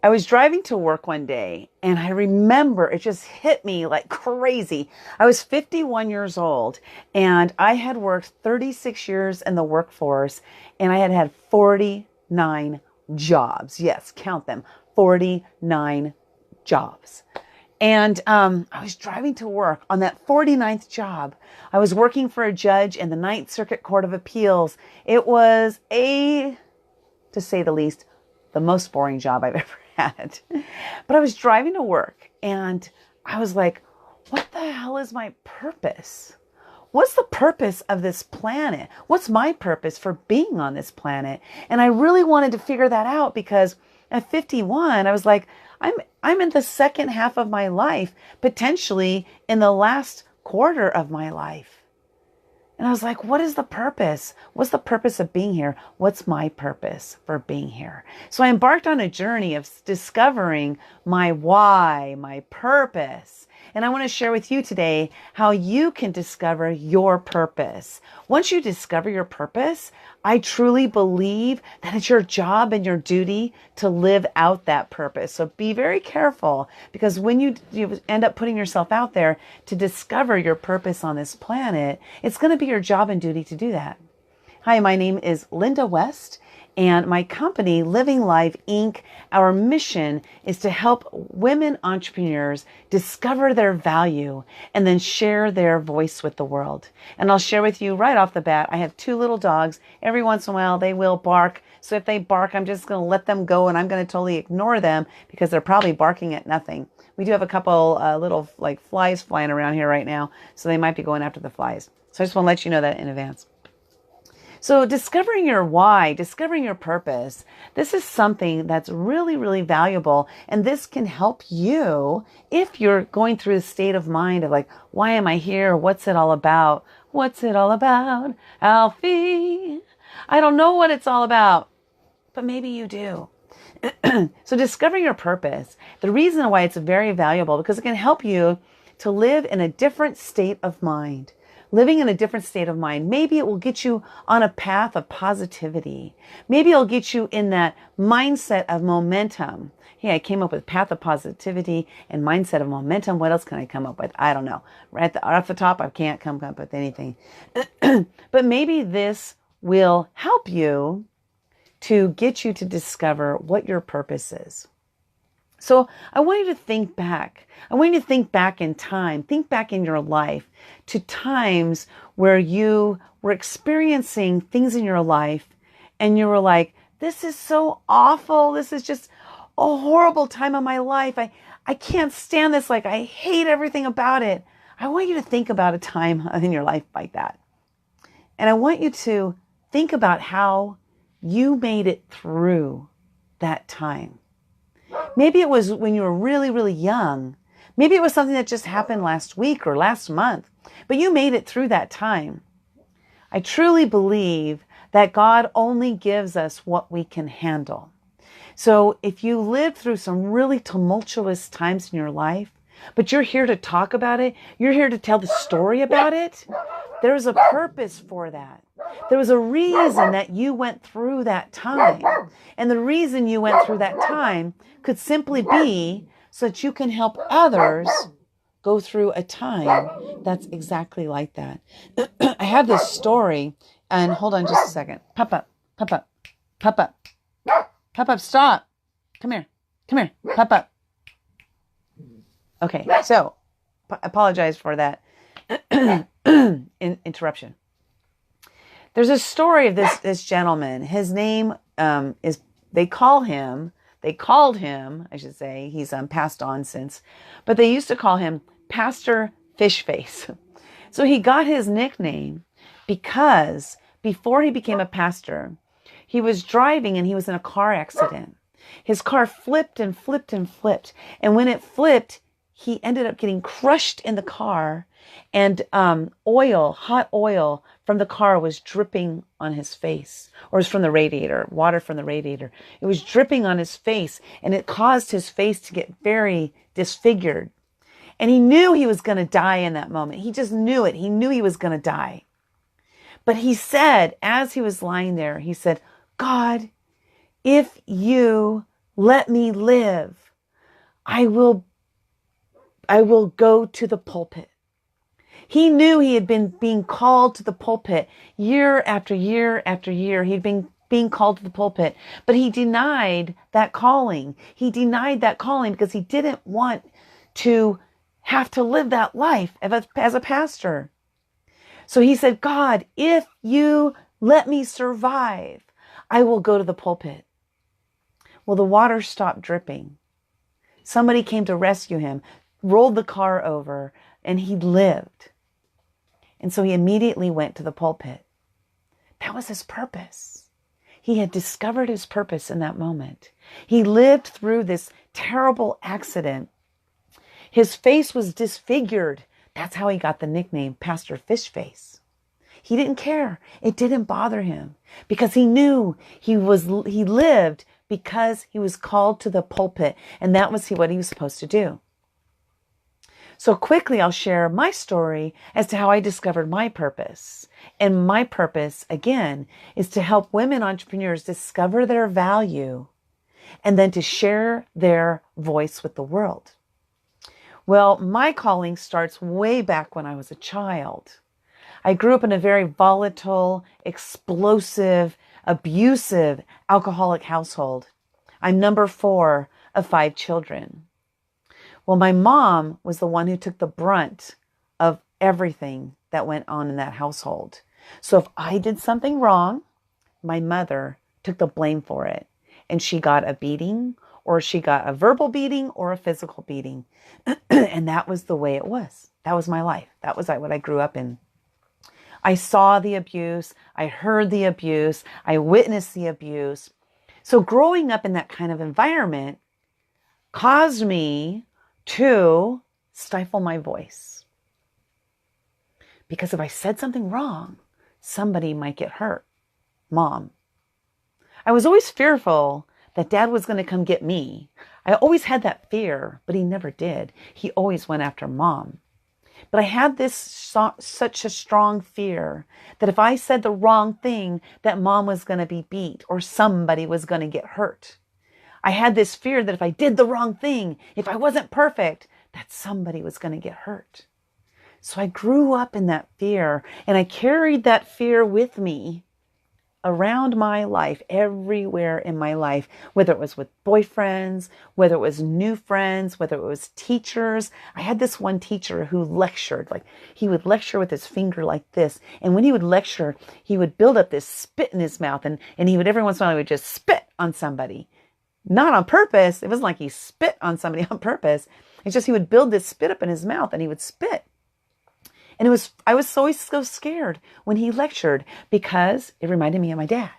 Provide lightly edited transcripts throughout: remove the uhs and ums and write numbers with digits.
I was driving to work one day and I remember it just hit me like crazy. I was 51 years old and I had worked 36 years in the workforce and I had had 49 jobs. Yes, count them, 49 jobs. And I was driving to work on that 49th job. I was working for a judge in the Ninth Circuit Court of Appeals. It was to say the least, the most boring job I've ever had. But I was driving to work and I was like, what the hell is my purpose? What's the purpose of this planet? What's my purpose for being on this planet? And I really wanted to figure that out because at 51, I was like, I'm in the second half of my life, potentially in the last quarter of my life. And I was like, what is the purpose? What's the purpose of being here? What's my purpose for being here? So I embarked on a journey of discovering my why, my purpose. And I want to share with you today how you can discover your purpose. Once you discover your purpose, I truly believe that it's your job and your duty to live out that purpose. So be very careful because when you end up putting yourself out there to discover your purpose on this planet, it's going to be your job and duty to do that. Hi, my name is Linda West. And my company, Living Life Inc., our mission is to help women entrepreneurs discover their value and then share their voice with the world. And I'll share with you right off the bat, I have 2 little dogs. Every once in a while, they will bark. So if they bark, I'm just going to let them go and I'm going to totally ignore them because they're probably barking at nothing. We do have a couple little like flies flying around here right now, so they might be going after the flies. So I just want to let you know that in advance. So discovering your why, discovering your purpose, this is something that's really, really valuable. And this can help you if you're going through a state of mind of like, why am I here? What's it all about? What's it all about, Alfie? I don't know what it's all about, but maybe you do. So discovering your purpose, the reason why it's very valuable, because it can help you to live in a different state of mind. Living in a different state of mind. Maybe it will get you on a path of positivity. Maybe it'll get you in that mindset of momentum. Hey, I came up with path of positivity and mindset of momentum. What else can I come up with? I don't know. Right off the top, I can't come up with anything. But maybe this will help you to get you to discover what your purpose is. So I want you to think back. I want you to think back in time. Think back in your life to times where you were experiencing things in your life and you were like, this is so awful. This is just a horrible time of my life. I can't stand this. Like, I hate everything about it. I want you to think about a time in your life like that. And I want you to think about how you made it through that time. Maybe it was when you were really, really young. Maybe it was something that just happened last week or last month, but you made it through that time. I truly believe that God only gives us what we can handle. So if you lived through some really tumultuous times in your life, but you're here to talk about it, you're here to tell the story about it, there's a purpose for that. There was a reason that you went through that time. And the reason you went through that time could simply be so that you can help others go through a time that's exactly like that. I have this story, and hold on just a second. Pop up, pop up, pop up, pop up, stop. Come here, pop up. Okay, so apologize for that interruption. There's a story of this gentleman. His name is, they called him, I should say, he's passed on since, but they used to call him Pastor Fishface. So he got his nickname because before he became a pastor, he was driving and he was in a car accident. His car flipped and flipped and flipped. And when it flipped, he ended up getting crushed in the car, and hot oil from the car was dripping on his face, or it was from the radiator, water from the radiator. It was dripping on his face, and it caused his face to get very disfigured. And he knew he was going to die in that moment. He just knew it. He knew he was going to die. But he said, as he was lying there, he said, God, if you let me live. I will go to the pulpit. He knew he had been being called to the pulpit year after year after year. He'd been being called to the pulpit, but he denied that calling. He denied that calling because he didn't want to have to live that life as a pastor. So he said, God, if you let me survive, I will go to the pulpit. Well, the water stopped dripping. Somebody came to rescue him, rolled the car over, and he lived. And so he immediately went to the pulpit. That was his purpose. He had discovered his purpose in that moment. He lived through this terrible accident. His face was disfigured. That's how he got the nickname Pastor Fish Face. He didn't care. It didn't bother him because he knew he lived because he was called to the pulpit, and that was what he was supposed to do. So quickly, I'll share my story as to how I discovered my purpose. And my purpose, again, is to help women entrepreneurs discover their value and then to share their voice with the world. Well, my calling starts way back when I was a child. I grew up in a very volatile, explosive, abusive, alcoholic household. I'm number 4 of 5 children. Well, my mom was the one who took the brunt of everything that went on in that household. So if I did something wrong, my mother took the blame for it. And she got a beating, or she got a verbal beating or a physical beating. And that was the way it was. That was my life. That was what I grew up in. I saw the abuse. I heard the abuse. I witnessed the abuse. So growing up in that kind of environment caused me to stifle my voice. Because if I said something wrong, somebody might get hurt. Mom. I was always fearful that Dad was going to come get me. I always had that fear, but he never did. He always went after Mom. But I had this such a strong fear that if I said the wrong thing, that Mom was going to be beat or somebody was going to get hurt. I had this fear that if I did the wrong thing, if I wasn't perfect, that somebody was going to get hurt. So I grew up in that fear, and I carried that fear with me around my life, everywhere in my life, whether it was with boyfriends, whether it was new friends, whether it was teachers. I had this one teacher who lectured, he would lecture with his finger like this. And when he would lecture, he would build up this spit in his mouth, and he would every once in a while, he would just spit on somebody. Not on purpose. It wasn't like he spit on somebody on purpose. It's just he would build this spit up in his mouth and he would spit. And I was always so scared when he lectured because it reminded me of my dad.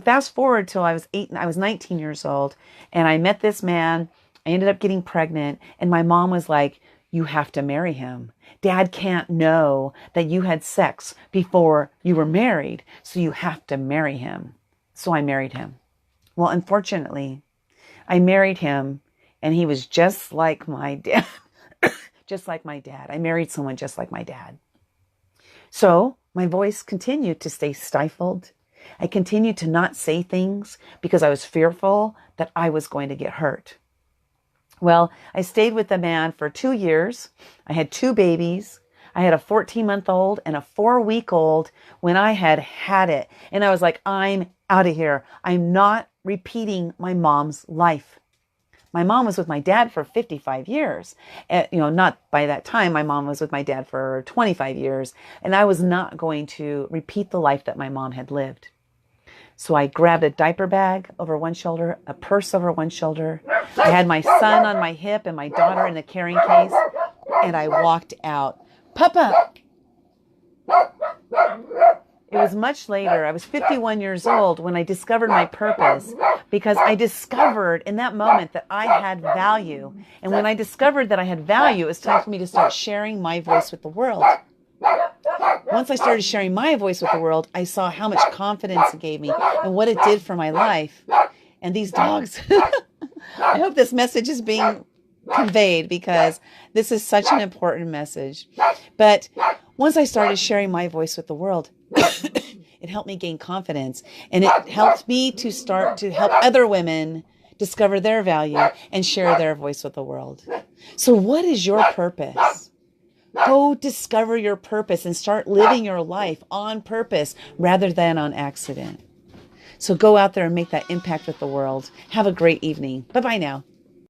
Fast forward till I was 19 years old, and I met this man. I ended up getting pregnant, and my mom was like, you have to marry him. Dad can't know that you had sex before you were married, so you have to marry him. So I married him. Well, unfortunately, I married him, and he was just like my dad. Just like my dad. I married someone just like my dad. So my voice continued to stay stifled. I continued to not say things because I was fearful that I was going to get hurt. Well, I stayed with the man for 2 years. I had 2 babies. I had a 14-month-old and a 4-week-old when I had it. And I was like, I'm out of here. I'm not repeating my mom's life. My mom was with my dad for 55 years. Not by that time, my mom was with my dad for 25 years. And I was not going to repeat the life that my mom had lived. So I grabbed a diaper bag over one shoulder, a purse over one shoulder. I had my son on my hip and my daughter in the carrying case. And I walked out. Papa! It was much later. I was 51 years old when I discovered my purpose, because I discovered in that moment that I had value. And when I discovered that I had value, it was time for me to start sharing my voice with the world. Once I started sharing my voice with the world, I saw how much confidence it gave me and what it did for my life. And these dogs, I hope this message is being conveyed because this is such an important message. But once I started sharing my voice with the world, it helped me gain confidence, and it helped me to start to help other women discover their value, and share their voice with the world. So what is your purpose? Go discover your purpose and start living your life on purpose rather than on accident. So go out there and make that impact with the world. Have a great evening. Bye-bye now.